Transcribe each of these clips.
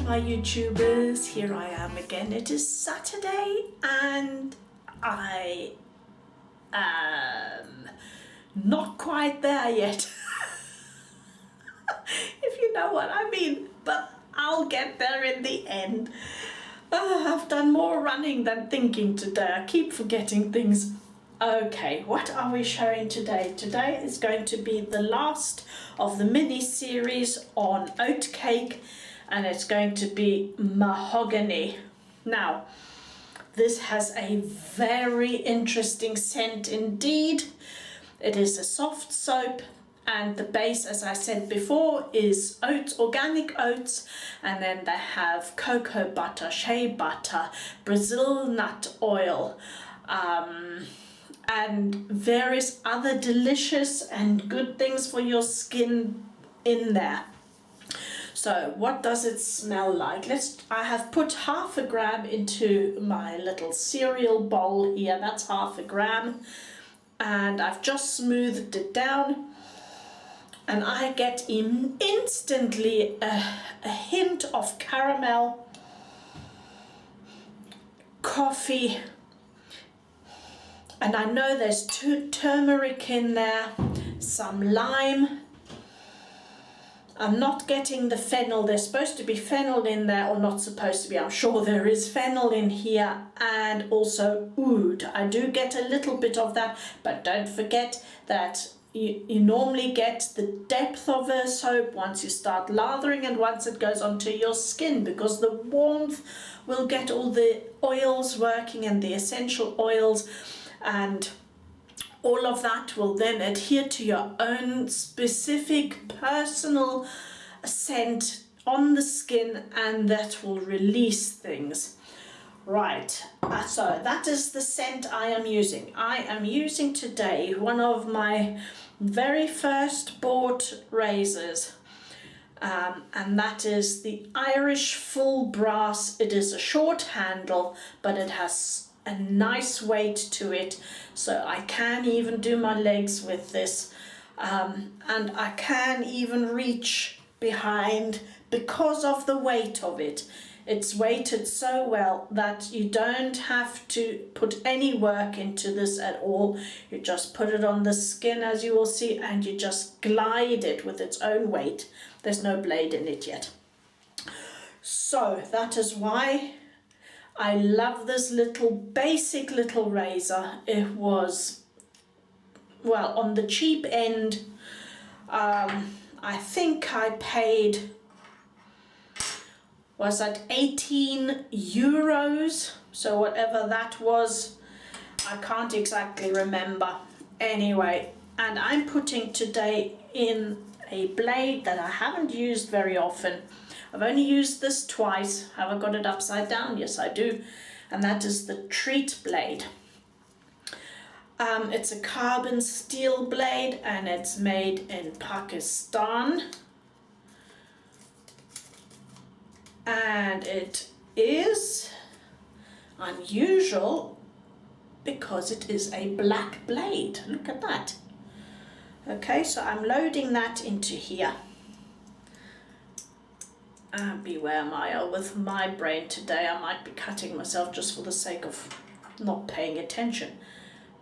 my YouTubers, here I am again. It is Saturday and I am not quite there yet. If you know what I mean, but I'll get there in the end. I've done more running than thinking today. I keep forgetting things. Okay, what are we showing today? Today is going to be the last of the mini series on Oatcake, and it's going to be Mahogany. Now, this has a very interesting scent indeed. It is a soft soap, and the base, as I said before, is oats, organic oats, and then they have cocoa butter, shea butter, Brazil nut oil, and various other delicious and good things for your skin in there. So what does it smell like? I have put 0.5 gram into my little cereal bowl here. That's 0.5 gram. And I've just smoothed it down. And I get instantly a hint of caramel, coffee, and I know there's turmeric in there, some lime. I'm not getting the fennel. There's supposed to be fennel in there, or not supposed to be. I'm sure there is fennel in here, and also oud. I do get a little bit of that, but don't forget that you normally get the depth of a soap once you start lathering and once it goes onto your skin, because the warmth will get all the oils working and the essential oils, and all of that will then adhere to your own specific personal scent on the skin, and that will release things. Right, so that is the scent I am using. I am using today one of my very first bought razors, and that is the Irish Full Brass. It is a short handle, but it has a nice weight to it, so I can even do my legs with this, and I can even reach behind because of the weight of it. It's weighted so well that you don't have to put any work into this at all. You just put it on the skin, as you will see, and you just glide it with its own weight. There's no blade in it yet. So that is why I love this little basic little razor. It was, well, on the cheap end. I think I paid, was that 18 euros? So whatever that was, I can't exactly remember. Anyway, and I'm putting today in a blade that I haven't used very often. I've only used this twice. Have I got it upside down? Yes, I do. And that is the Treat blade. It's a carbon steel blade, and it's made in Pakistan. And it is unusual because it is a black blade. Look at that. Okay, so I'm loading that into here. And beware, Maya, with my brain today, I might be cutting myself just for the sake of not paying attention.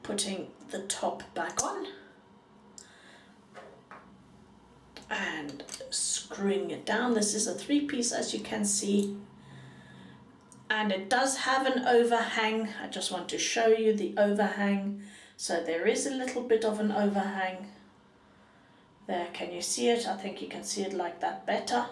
Putting the top back on and screwing it down. This is a 3-piece, as you can see, and it does have an overhang. I just want to show you the overhang. So there is a little bit of an overhang there. Can you see it? I think you can see it like that better.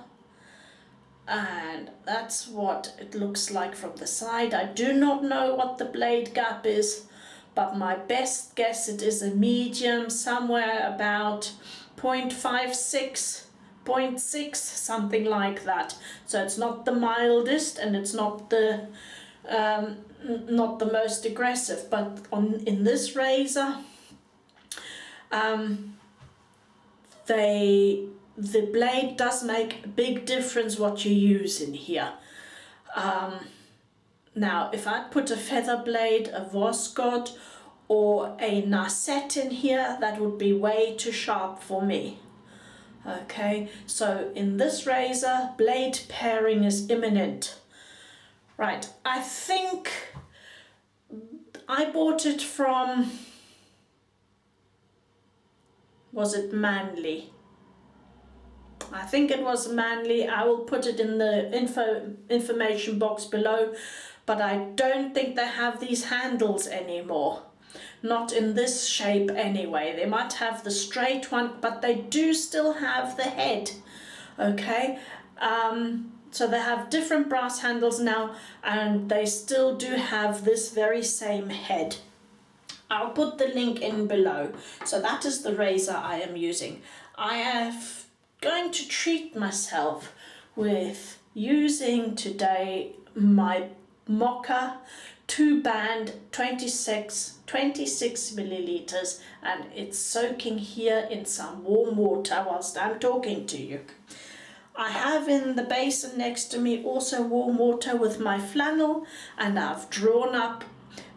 And that's what it looks like from the side. I do not know what the blade gap is, but my best guess, it is a medium, somewhere about 0.56, 0.6, something like that. So it's not the mildest, and it's not the most aggressive, but in this razor, the blade does make a big difference what you use in here. Now, if I put a feather blade, a Voskhod, or a Narset in here, that would be way too sharp for me. Okay, so in this razor, blade pairing is imminent. Right, I think I bought it from, was it Manly? I think it was Manly. I will put it in the information box below, but I don't think they have these handles anymore. Not in this shape anyway. They might have the straight one, but they do still have the head. Okay, so they have different brass handles now, and they still do have this very same head. I'll put the link in below. So that is the razor I am using. I am going to treat myself with using today my Mocha 2-band 26 milliliters, and it's soaking here in some warm water whilst I'm talking to you. I have in the basin next to me also warm water with my flannel, and I've drawn up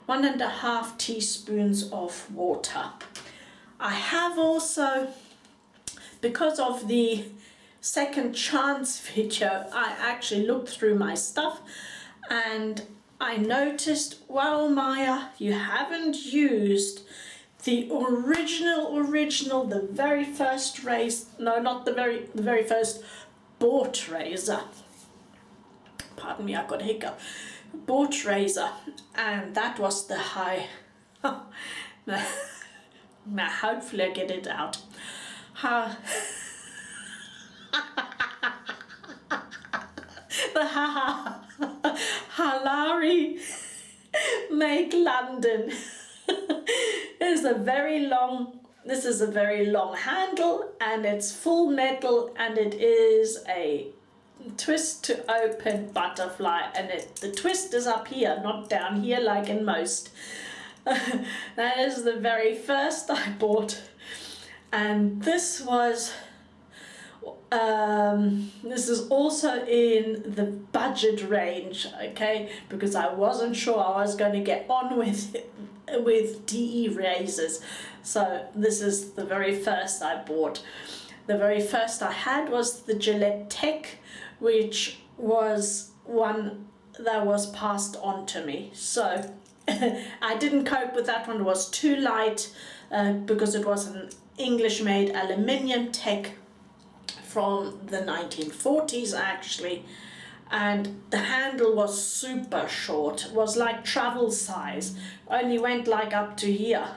1.5 teaspoons of water. I have also, because of the second chance video, I actually looked through my stuff and I noticed, well, Maya, you haven't used the original, the very first razor, no, not the very first Boat razor. Pardon me, I've got a hiccup. Boat razor, and that was the high. Now, hopefully I get it out. The Halari make London is a very long. This is a very long handle, and it's full metal, and it is a twist to open butterfly, and the twist is up here, not down here like in most. That is the very first I bought, and this was this is also in the budget range, okay, because I wasn't sure I was going to get on with DE razors. So this is the very first I bought. The very first I had was the Gillette Tech, which was one that was passed on to me. So I didn't cope with that one. It was too light because it was an English-made aluminium tech from the 1940s actually, and the handle was super short. It was like travel size, only went like up to here.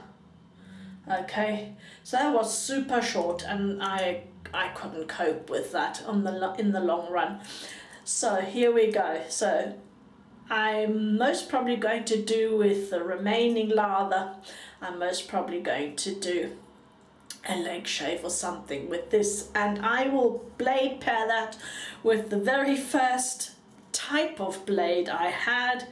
Okay, so that was super short, and I couldn't cope with that in the long run. So here we go. So I'm most probably going to do with the remaining lather, I'm most probably going to do a leg shave or something with this, and I will blade pair that with the very first type of blade I had,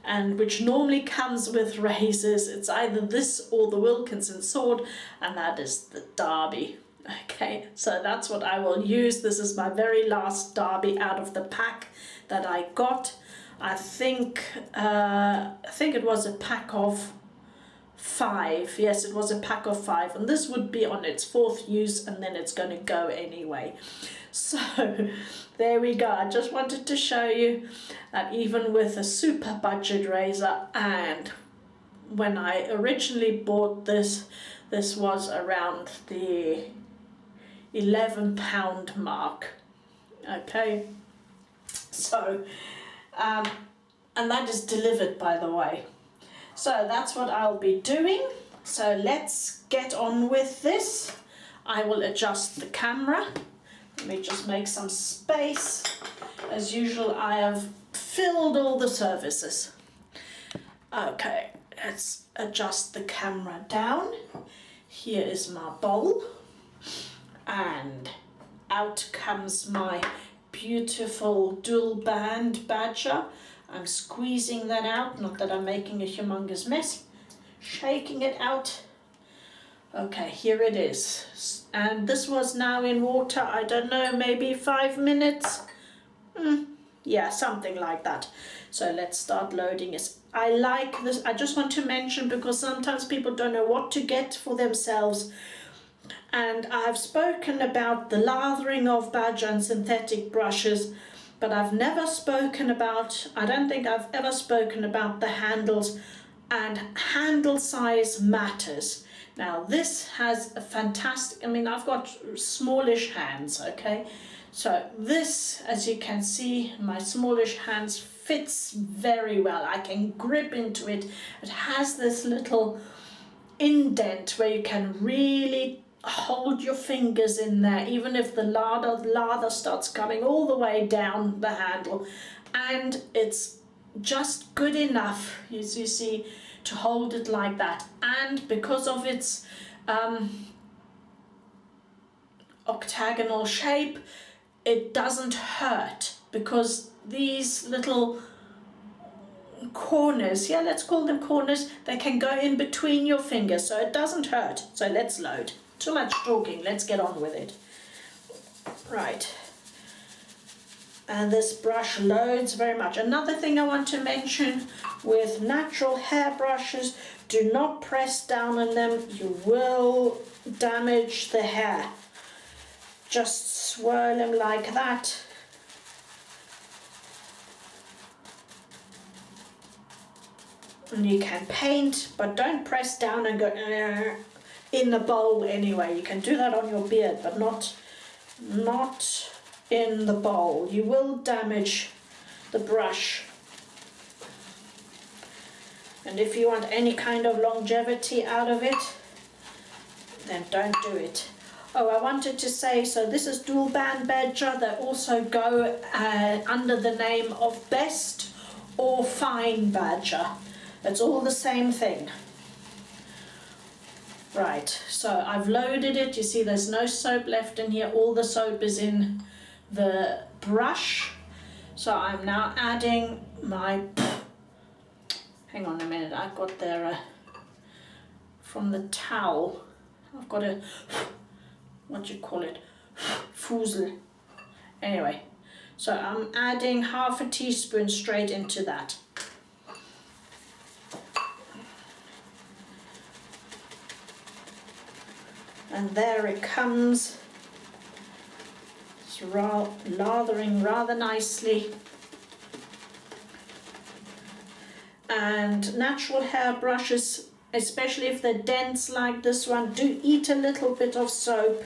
and which normally comes with razors. It's either this or the Wilkinson sword, and that is the Derby. Okay, so that's what I will use. This is my very last Derby out of the pack that I got. I think it was a pack of 5. Yes, it was a pack of 5, and this would be on its 4th use, and then it's going to go anyway. So there we go. I just wanted to show you that even with a super budget razor, and when I originally bought this was around the £11 mark. Okay, so and that is delivered, by the way. So that's what I'll be doing. So let's get on with this. I will adjust the camera. Let me just make some space. As usual, I have filled all the surfaces. Okay, let's adjust the camera down. Here is my bowl, and out comes my beautiful dual band badger. I'm squeezing that out, not that I'm making a humongous mess, shaking it out. Okay, here it is. And this was now in water, I don't know, maybe 5 minutes? Yeah, something like that. So let's start loading it. I like this, I just want to mention, because sometimes people don't know what to get for themselves. And I've spoken about the lathering of badger and synthetic brushes, but I've never spoken about, I don't think I've ever spoken about the handles, and handle size matters. Now this has a fantastic, I mean, I've got smallish hands, okay? So this, as you can see, my smallish hands fits very well. I can grip into it. It has this little indent where you can really hold your fingers in there, even if the lather starts coming all the way down the handle, and it's just good enough, as you see, to hold it like that. And because of its octagonal shape, it doesn't hurt, because these little corners, yeah, let's call them corners, they can go in between your fingers, so it doesn't hurt. So let's load. Too much talking, let's get on with it. Right. And this brush loads very much. Another thing I want to mention with natural hair brushes, do not press down on them, you will damage the hair. Just swirl them like that. And you can paint, but don't press down and go in the bowl anyway. You can do that on your beard, but not in the bowl. You will damage the brush. And if you want any kind of longevity out of it, then don't do it. Oh, I wanted to say, so this is dual band badger. They also go under the name of best or fine badger. It's all the same thing. Right, so I've loaded it. You see there's no soap left in here. All the soap is in the brush. So I'm now adding my, hang on a minute, I've got there from the towel. I've got a, what do you call it, foozle. Anyway, so I'm adding half a teaspoon straight into that. And there it comes. It's lathering rather nicely. And natural hair brushes, especially if they're dense like this one, do eat a little bit of soap.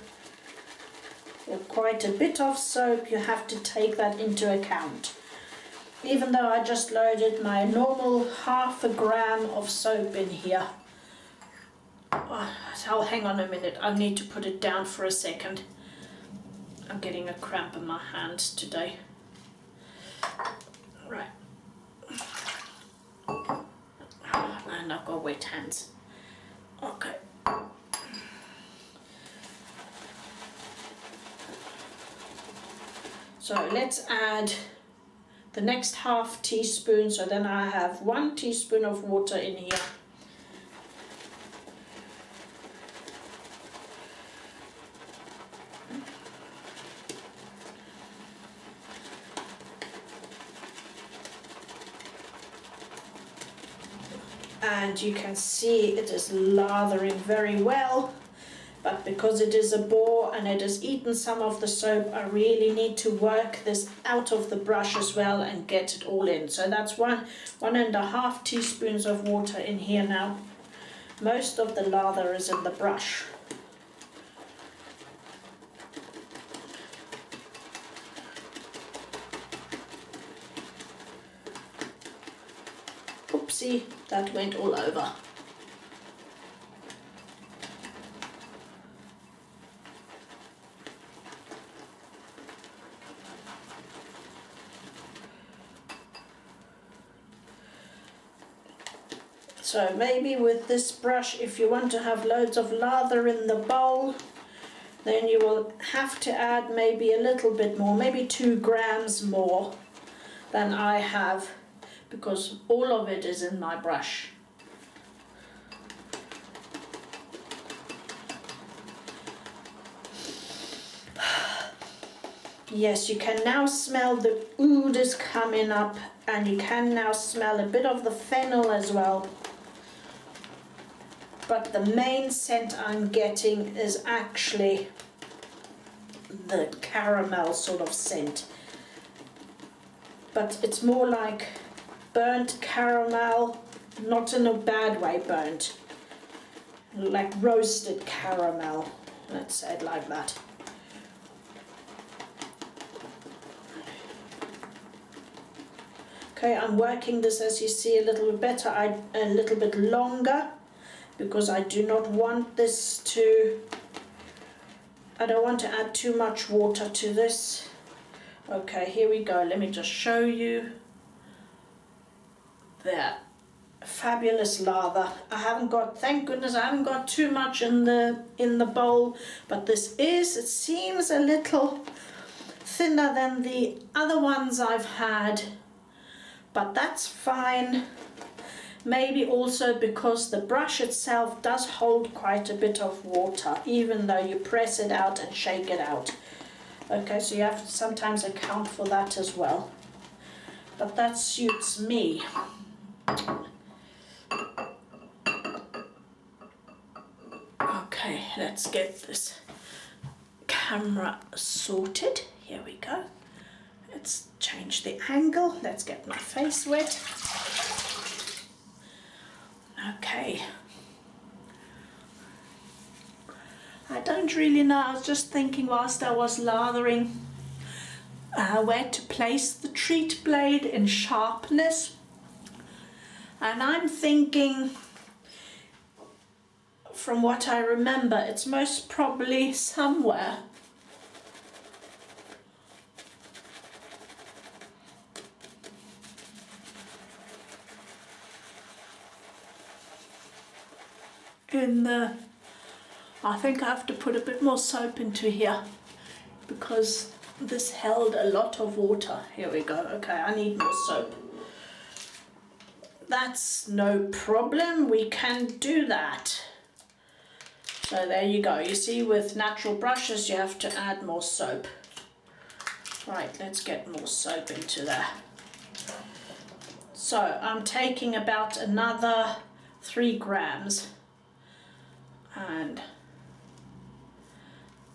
Or quite a bit of soap, you have to take that into account. Even though I just loaded my normal ½ gram of soap in here. Oh, hang on a minute, I need to put it down for a second. I'm getting a cramp in my hands today. Right. And I've got wet hands. Okay. So let's add the next ½ teaspoon. So then I have 1 teaspoon of water in here. And you can see it is lathering very well, but because it is a boar and it has eaten some of the soap, I really need to work this out of the brush as well and get it all in. So that's 1.5 teaspoons of water in here now. Most of the lather is in the brush. Oopsie, that went all over. So maybe with this brush, if you want to have loads of lather in the bowl, then you will have to add maybe a little bit more, maybe 2 grams more than I have, because all of it is in my brush. Yes, you can now smell the oud is coming up, and you can now smell a bit of the fennel as well. but the main scent I'm getting is actually the caramel sort of scent. But it's more like burnt caramel, not in a bad way burnt, like roasted caramel, let's say it like that. Okay, I'm working this, as you see, a little bit better, a little bit longer, because I do not want this to, I don't want to add too much water to this. Okay, here we go. Let me just show you. There. Fabulous lather. I haven't got, thank goodness, I haven't got too much in the bowl, but this is, it seems a little thinner than the other ones I've had, but that's fine. Maybe also because the brush itself does hold quite a bit of water, even though you press it out and shake it out. Okay, so you have to sometimes account for that as well. But that suits me. Okay, let's get this camera sorted. Here we go. Let's change the angle. Let's get my face wet. Okay. I don't really know. I was just thinking whilst I was lathering where to place the treat blade in sharpness. And I'm thinking, from what I remember, it's most probably somewhere in the, I think I have to put a bit more soap into here because this held a lot of water. Here we go. Okay, I need more soap. That's no problem. We can do that. So there you go. You see, with natural brushes, you have to add more soap. Right, let's get more soap into there. So I'm taking about another 3 grams. And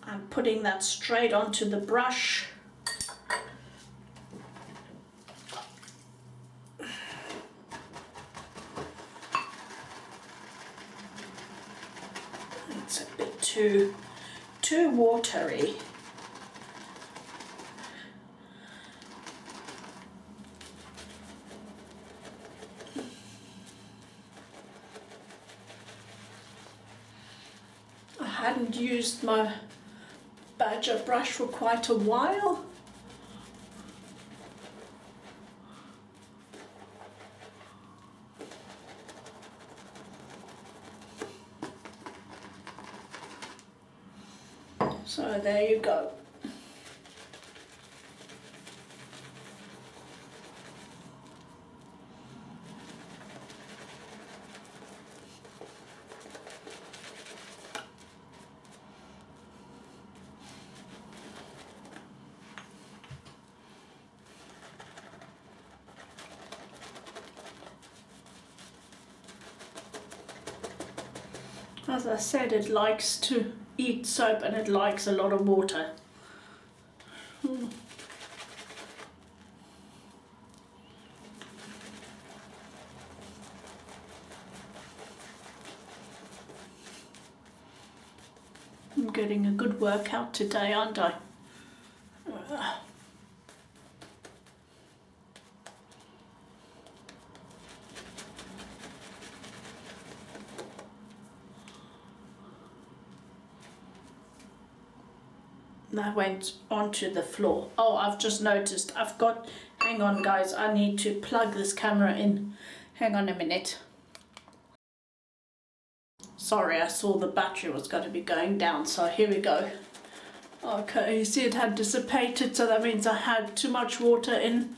I'm putting that straight onto the brush. It's a bit too watery. I hadn't used my badger brush for quite a while. So there you go. As I said, it likes to eat soap and it likes a lot of water. I'm getting a good workout today, aren't I? That went onto the floor. Oh, I've just noticed. I've got, hang on guys, I need to plug this camera in. Hang on a minute. Sorry, I saw the battery was going to be going down, so here we go. Okay, you see it had dissipated, so that means I had too much water in.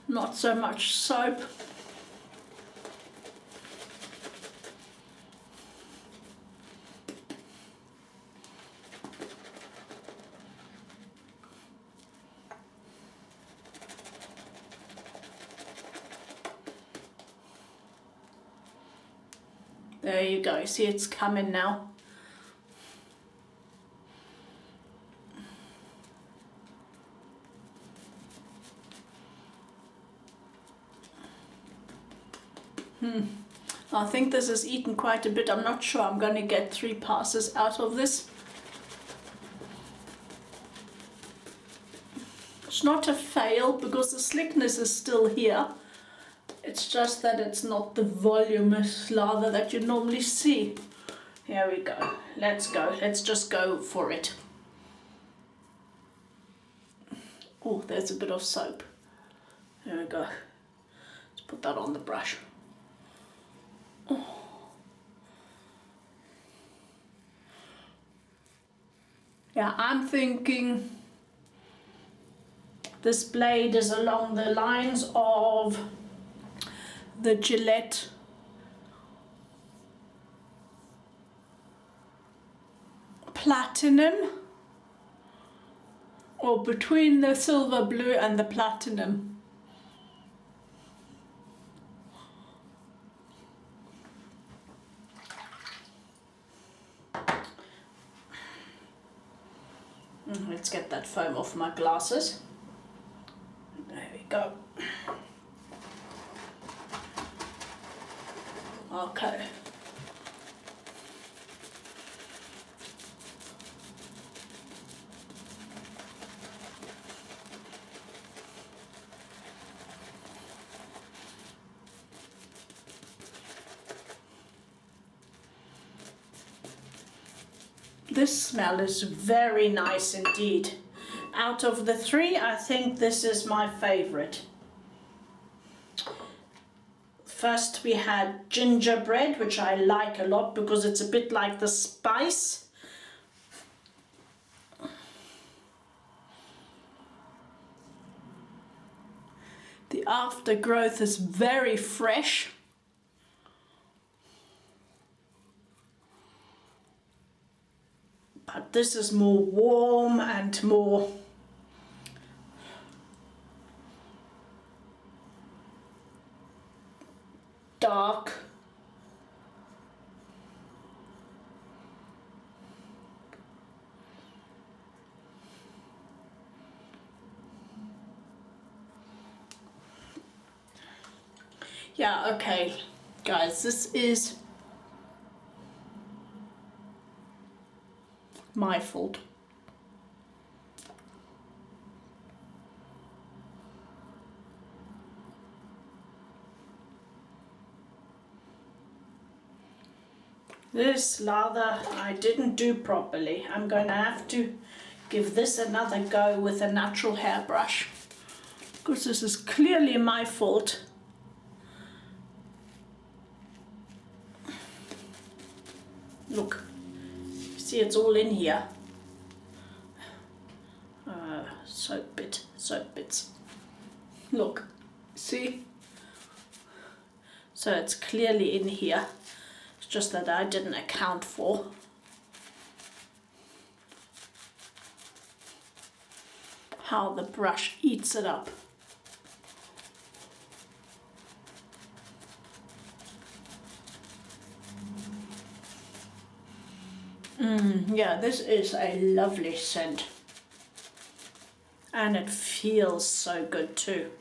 Not so much soap. There you go, see it's coming now. I think this has eaten quite a bit. I'm not sure I'm going to get 3 passes out of this. It's not a fail because the slickness is still here. It's just that it's not the voluminous lather that you normally see. Here we go. Let's go. Let's just go for it. Oh, there's a bit of soap. There we go. Let's put that on the brush. Oh. Yeah, I'm thinking this blade is along the lines of the Gillette Platinum, or between the silver blue and the platinum. Let's get that foam off my glasses. There we go. Okay. This smell is very nice indeed. Out of the 3, I think this is my favorite. First we had gingerbread, which I like a lot because it's a bit like the spice. The aftergrowth is very fresh. But this is more warm and more dark. Yeah, okay, guys, this is my fault. This lather I didn't do properly. I'm going to have to give this another go with a natural hairbrush, because this is clearly my fault. Look, see, it's all in here. Soap bits. Look, see? So it's clearly in here. It's just that I didn't account for. How the brush eats it up. Yeah, this is a lovely scent. And it feels so good too.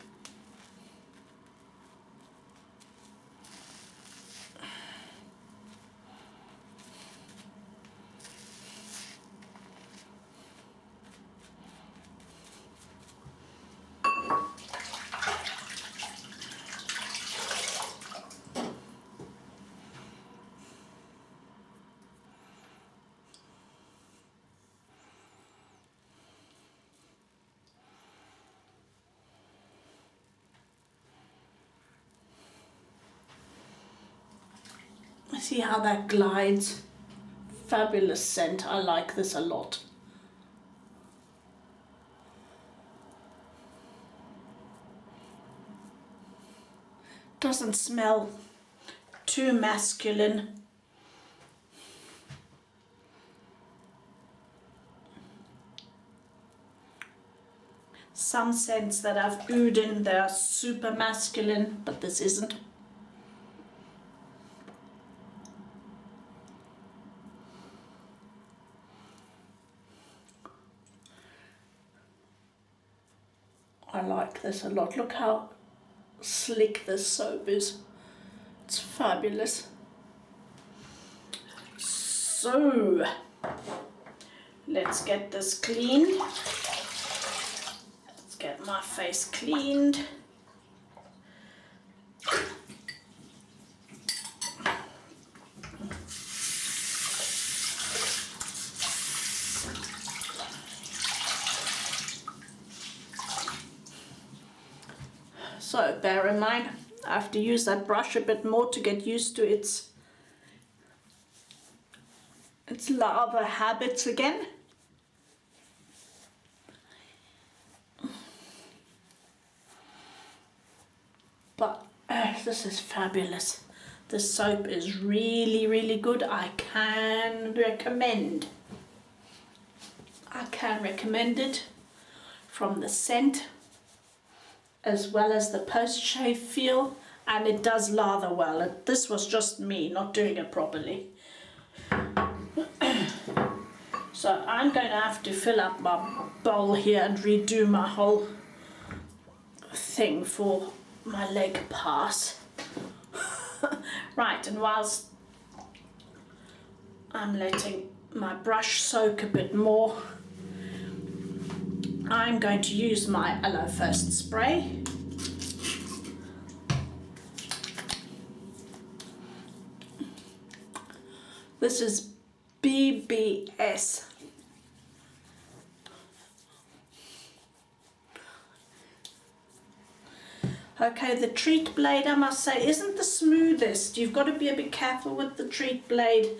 See how that glides? Fabulous scent. I like this a lot. Doesn't smell too masculine. Some scents that I've oozed in, they're super masculine, but this isn't. I like this a lot. Look how slick this soap is. It's fabulous. So, let's get this cleaned. Let's get my face cleaned. So bear in mind, I have to use that brush a bit more to get used to its lather habits again. But this is fabulous. This soap is really, really good. I can recommend it from the scent as well as the post-shave feel, and it does lather well. This was just me not doing it properly. So I'm going to have to fill up my bowl here and redo my whole thing for my leg pass. Right, and whilst I'm letting my brush soak a bit more, I'm going to use my Aloe First spray. This is BBS. Okay, the treat blade, I must say, isn't the smoothest. You've got to be a bit careful with the treat blade.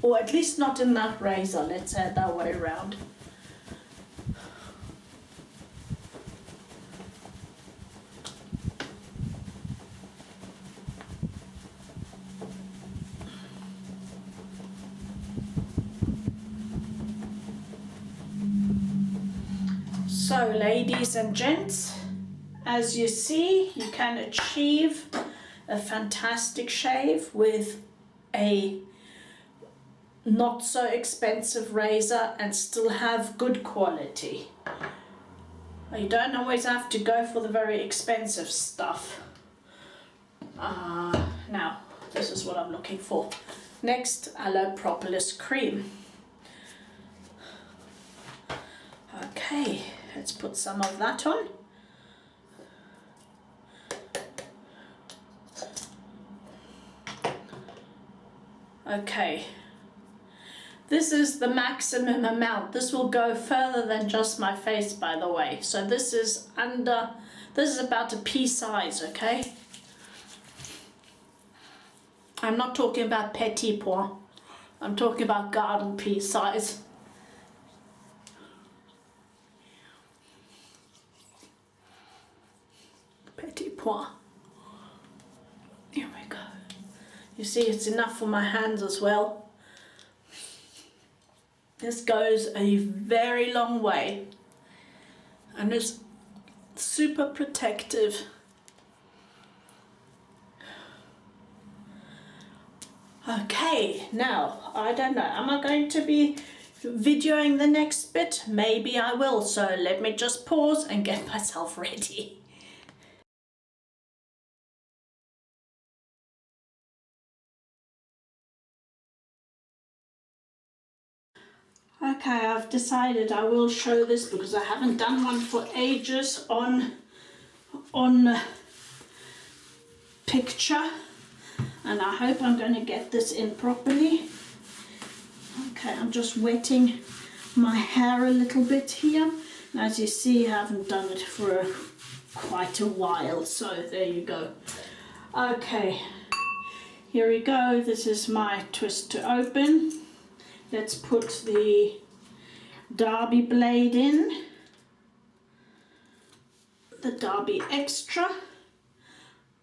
Or at least not in that razor, let's say it that way around. So ladies and gents, as you see, you can achieve a fantastic shave with a not so expensive razor and still have good quality. You don't always have to go for the very expensive stuff. Now, this is what I'm looking for. Next, Aloe Propolis Creme. Okay, let's put some of that on. Okay. This is the maximum amount. This will go further than just my face, by the way. So this is about a pea size, okay? I'm not talking about petit pois. I'm talking about garden pea size. Petit pois. Here we go. You see, it's enough for my hands as well. This goes a very long way and is super protective. Okay, now, I don't know, am I going to be videoing the next bit? Maybe I will, so let me just pause and get myself ready. Okay, I've decided I will show this because I haven't done one for ages on picture, and I hope I'm going to get this in properly. Okay, I'm just wetting my hair a little bit here, and as you see, I haven't done it for quite a while, so there you go. Okay, here we go. This is my twist to open. Let's put the Derby blade in, the Derby Extra.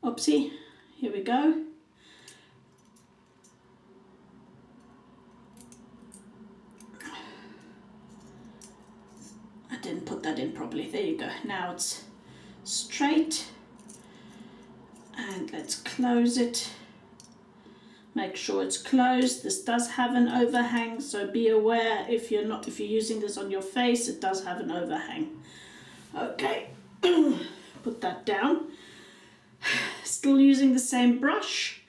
Oopsie, here we go. I didn't put that in properly. There you go. Now it's straight, and let's close it Make sure it's closed. This does have an overhang, so be aware if you're using this on your face, it does have an overhang. Okay, put that down. Still using the same brush,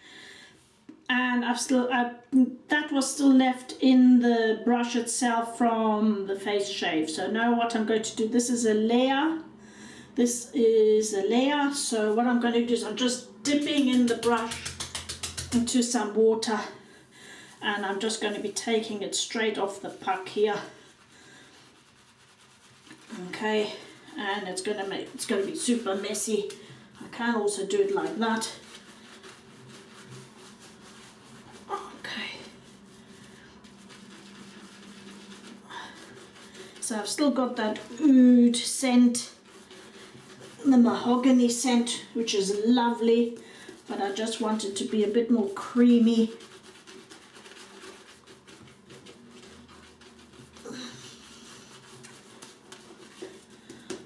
and that was still left in the brush itself from the face shave. So now what I'm going to do, this is a layer. So what I'm going to do is I'm just dipping in the brush into some water, and I'm just going to be taking it straight off the puck here. Okay, and it's going to be super messy. I can also do it like that. Okay. So I've still got that oud scent, the mahogany scent, which is lovely, but I just want it to be a bit more creamy.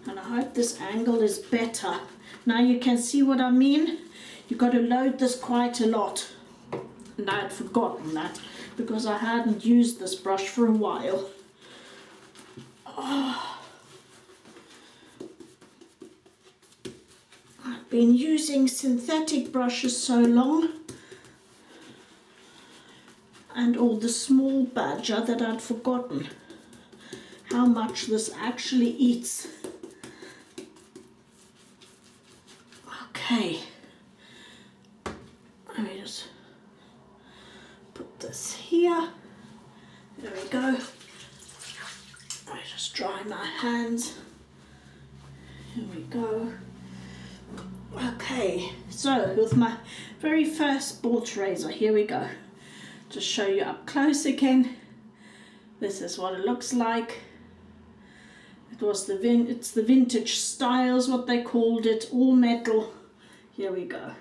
And I hope this angle is better. Now you can see what I mean. You've got to load this quite a lot. And I had forgotten that because I hadn't used this brush for a while. Oh. I've been using synthetic brushes so long, and all the small badger, that I'd forgotten how much this actually eats. Okay, let me just put this here. There we go. Let me just dry my hands. Here we go. Okay, so with my very first sports razor, here we go. Just show you up close again. This is what it looks like. It's the vintage styles, what they called it, all metal. Here we go.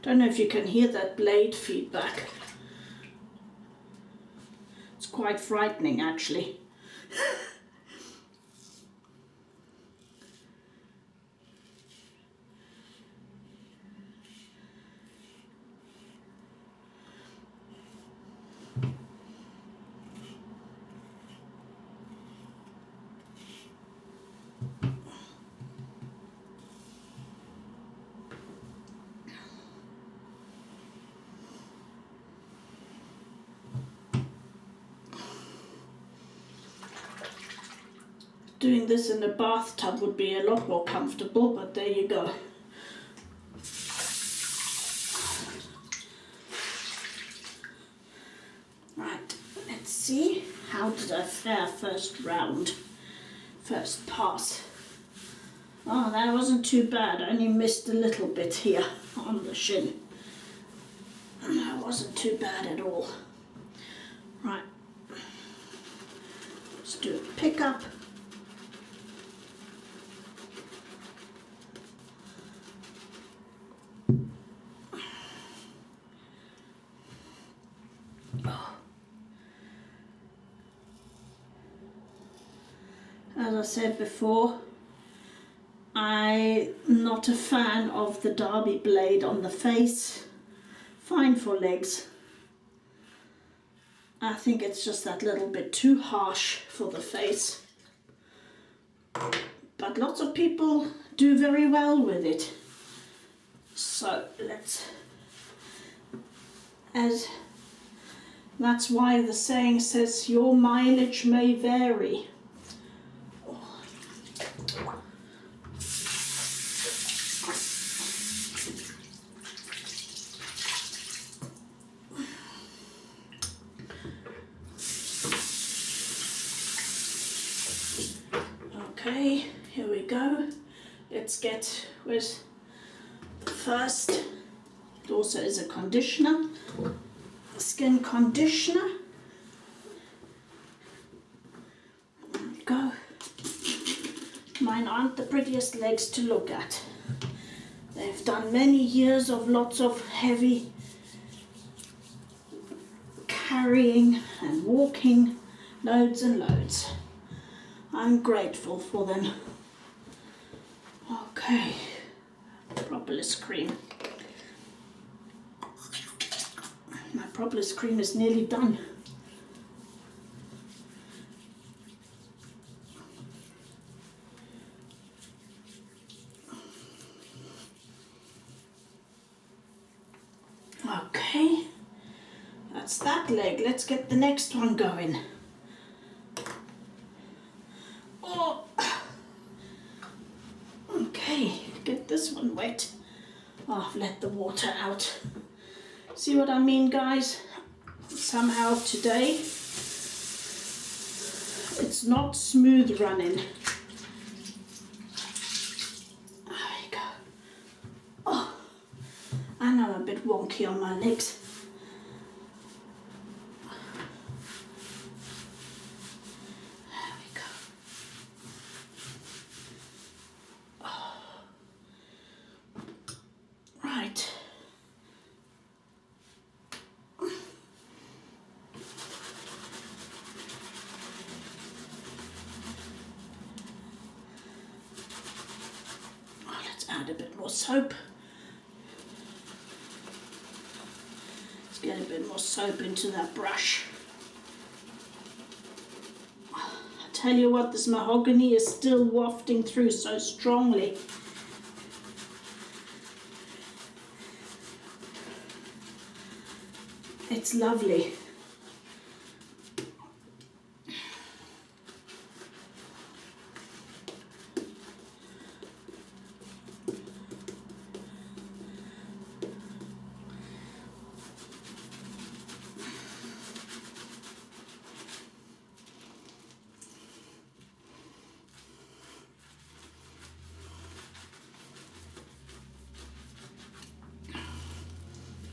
Don't know if you can hear that blade feedback. It's quite frightening, actually. Doing this in a bathtub would be a lot more comfortable, but there you go. Right, let's see. How did I fare first round? First pass. Oh, that wasn't too bad. I only missed a little bit here on the shin. That wasn't too bad at all. Right. Let's do a pickup. As I said before, I'm not a fan of the Derby blade on the face. Fine for legs. I think it's just that little bit too harsh for the face. But lots of people do very well with it. So that's why the saying says your mileage may vary. let's get with first. It also is a conditioner, skin conditioner. There we go. Mine aren't the prettiest legs to look at. They've done many years of lots of heavy carrying and walking, loads and loads. I'm grateful for them. Okay, Propolis cream. My Propolis cream is nearly done. Okay, that's that leg. Let's get the next one going. Oh. Okay, get this one wet. Oh, I've let the water out. See what I mean, guys? Somehow today it's not smooth running. There we go. Oh, and I'm a bit wonky on my legs. There we go. Oh. Right. Add a bit more soap. Let's get a bit more soap into that brush. I tell you what, this mahogany is still wafting through so strongly. It's lovely.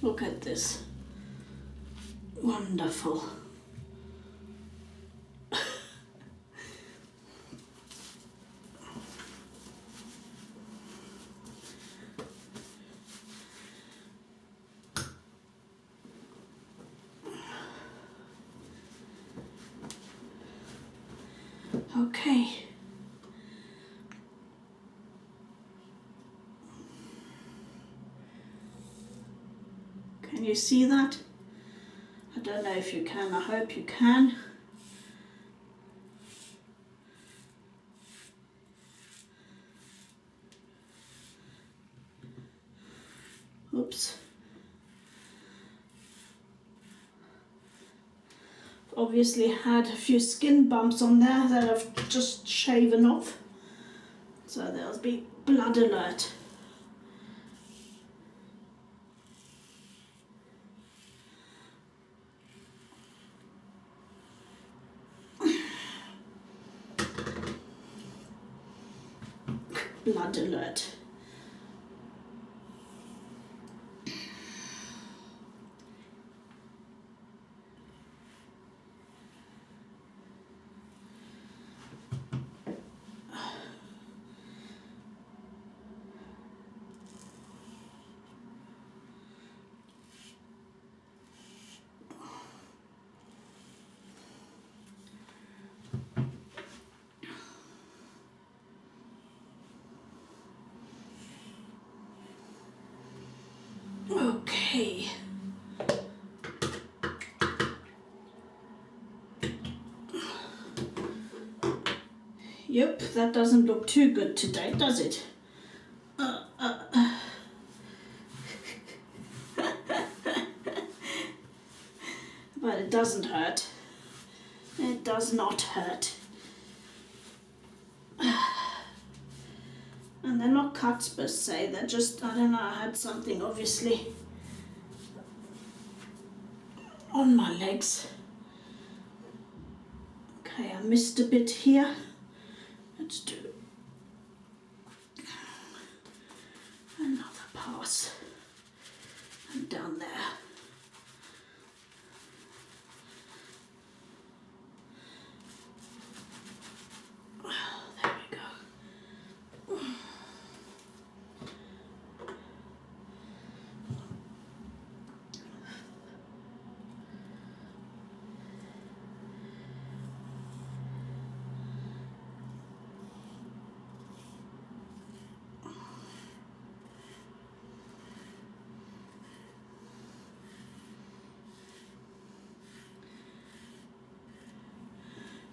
Look at this. Wonderful. Okay. Can you see that? I don't know if you can, I hope you can. Oops. Obviously had a few skin bumps on there that I've just shaven off. So there'll be blood alert. Blood alert. Okay. Yep, that doesn't look too good today, does it? But it doesn't hurt. It does not hurt. And they're not cuts per se, they're just, I don't know, I had something obviously on my legs. Okay, I missed a bit here. Let's do pass and down there. There we go.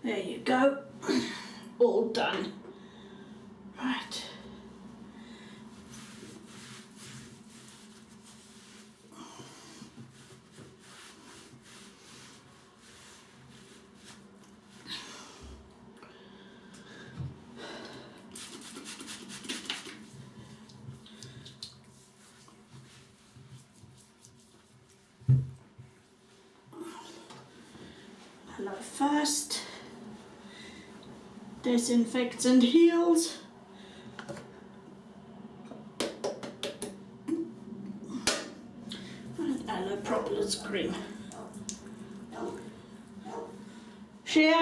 There you go, all done. Right. Aloe first. Disinfects and heals. And Aloe Propolis Creme. Shea!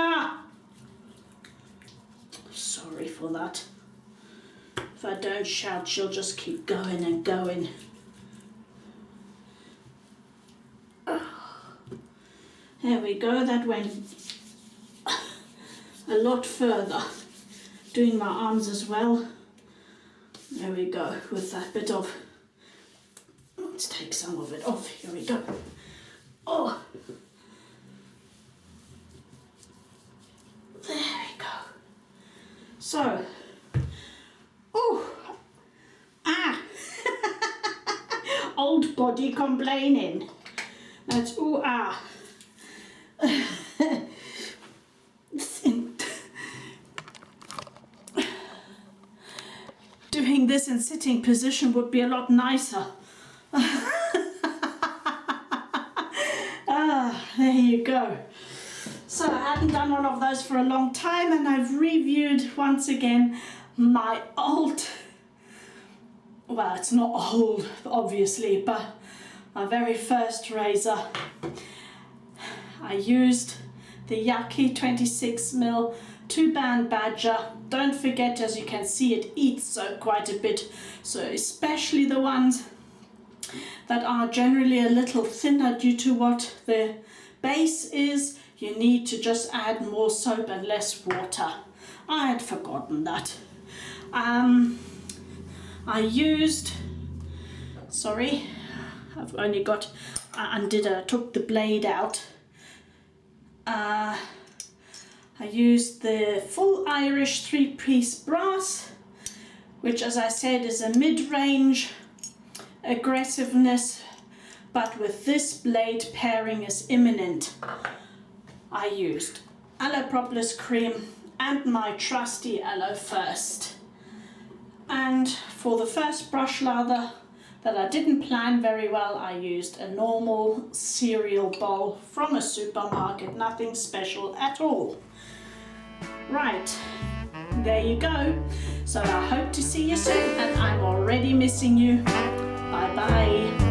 Sorry for that. If I don't shout, she'll just keep going and going. There we go, that went a lot further. Doing my arms as well. There we go, with that bit of, let's take some of it off, here we go. Oh, there we go. So, oh, old body complaining. That's ooh, Doing this in sitting position would be a lot nicer. There you go. So I hadn't done one of those for a long time, and I've reviewed once again my old, well, it's not old obviously, but my very first razor. I used the Yucky 26mm 2-band badger. Don't forget, as you can see, it eats so quite a bit, so especially the ones that are generally a little thinner due to what the base is, you need to just add more soap and less water. I had forgotten that. I used, sorry, I've only got, took the blade out. I used the full Irish 3-piece brass, which, as I said, is a mid-range aggressiveness, but with this blade pairing is imminent. I used Aloe Propolis Creme and my trusty Aloe first. And for the first brush lather that I didn't plan very well, I used a normal cereal bowl from a supermarket, nothing special at all. Right, there you go. So I hope to see you soon, and I'm already missing you. Bye bye.